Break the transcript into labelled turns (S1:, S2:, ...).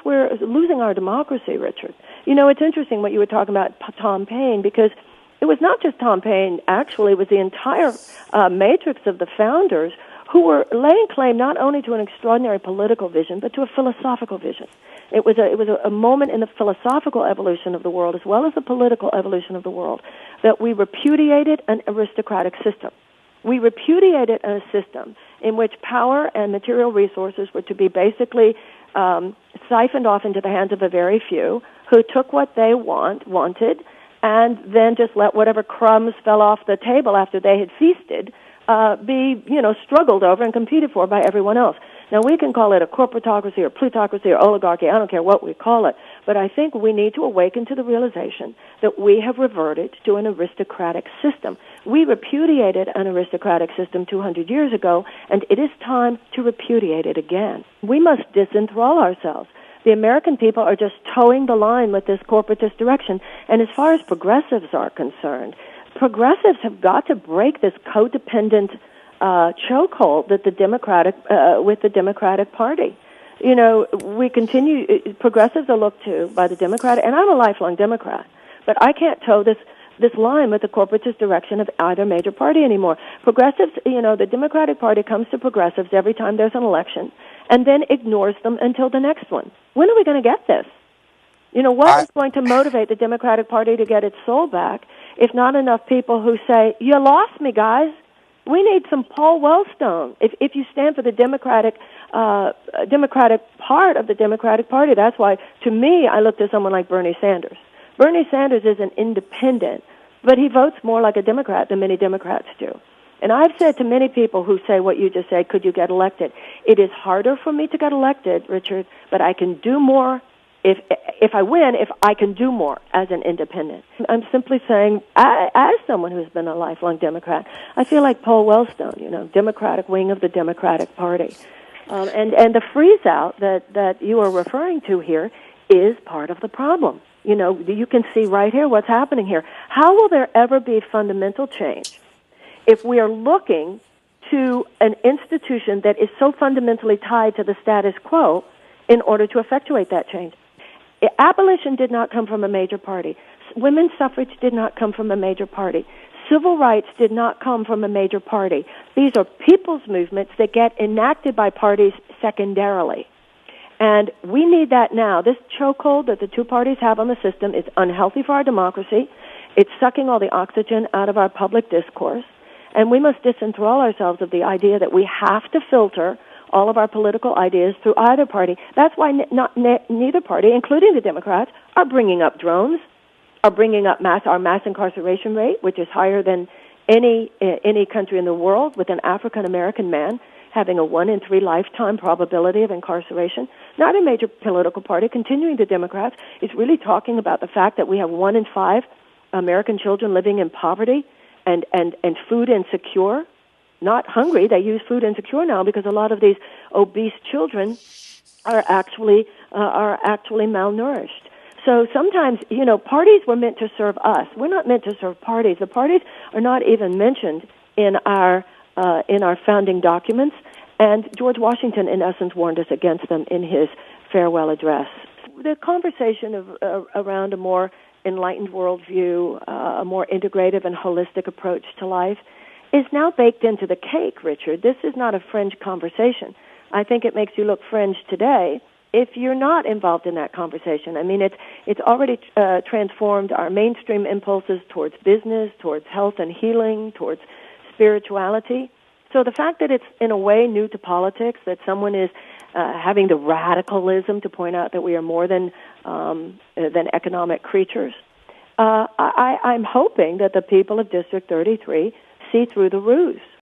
S1: we're losing our democracy, Richard. You know, it's interesting what you were talking about Tom Paine, because it was not just Tom Paine, actually, it was the entire matrix of the founders who were laying claim not only to an extraordinary political vision, but to a philosophical vision. It was a moment in the philosophical evolution of the world, as well as the political evolution of the world, that we repudiated an aristocratic system. We repudiated a system in which power and material resources were to be basically siphoned off into the hands of a very few who took what they wanted and then just let whatever crumbs fell off the table after they had feasted be, struggled over and competed for by everyone else. Now, we can call it a corporatocracy or plutocracy or oligarchy. I don't care what we call it. But I think we need to awaken to the realization that we have reverted to an aristocratic system. We repudiated an aristocratic system 200 years ago, and it is time to repudiate it again. We must disenthrall ourselves. The American people are just towing the line with this corporatist direction. And as far as progressives are concerned, progressives have got to break this codependent chokehold that with the Democratic Party. You know, progressives are looked to by the Democratic, and I'm a lifelong Democrat, but I can't toe this line with the corporatist direction of either major party anymore. Progressives, the Democratic Party comes to progressives every time there's an election and then ignores them until the next one. When are we going to get this? What is going to motivate the Democratic Party to get its soul back if not enough people who say, you lost me, guys? We need some Paul Wellstone. If you stand for the Democratic part of the Democratic Party, that's why, to me, I look to someone like Bernie Sanders. Bernie Sanders is an independent, but he votes more like a Democrat than many Democrats do. And I've said to many people who say what you just said, could you get elected? It is harder for me to get elected, Richard, but I can do more if I win, if I can do more as an independent. I'm simply saying, as someone who's been a lifelong Democrat, I feel like Paul Wellstone, Democratic wing of the Democratic Party. And the freeze-out that you are referring to here is part of the problem. You can see right here what's happening here. How will there ever be fundamental change if we are looking to an institution that is so fundamentally tied to the status quo in order to effectuate that change? Abolition did not come from a major party. Women's suffrage did not come from a major party. Civil rights did not come from a major party. These are people's movements that get enacted by parties secondarily. And we need that now. This chokehold that the two parties have on the system is unhealthy for our democracy. It's sucking all the oxygen out of our public discourse. And we must disenthrall ourselves of the idea that we have to filter all of our political ideas through either party. That's why neither party, including the Democrats, are bringing up drones, are bringing up our mass incarceration rate, which is higher than any country in the world, with an African-American man having a 1 in 3 lifetime probability of incarceration. Not a major political party, continuing the Democrats, is really talking about the fact that we have 1 in 5 American children living in poverty and food insecure. Not hungry. They use food insecure now because a lot of these obese children are actually malnourished. So sometimes, parties were meant to serve us. We're not meant to serve parties. The parties are not even mentioned in our founding documents, and George Washington, in essence, warned us against them in his farewell address. The conversation around a more enlightened worldview, a more integrative and holistic approach to life, is now baked into the cake, Richard. This is not a fringe conversation. I think it makes you look fringe today if you're not involved in that conversation. I mean, it's already transformed our mainstream impulses towards business, towards health and healing, towards spirituality. So the fact that it's in a way new to politics, that someone is having the radicalism to point out that we are more than economic creatures, I'm hoping that the people of District 33 see through the ruse.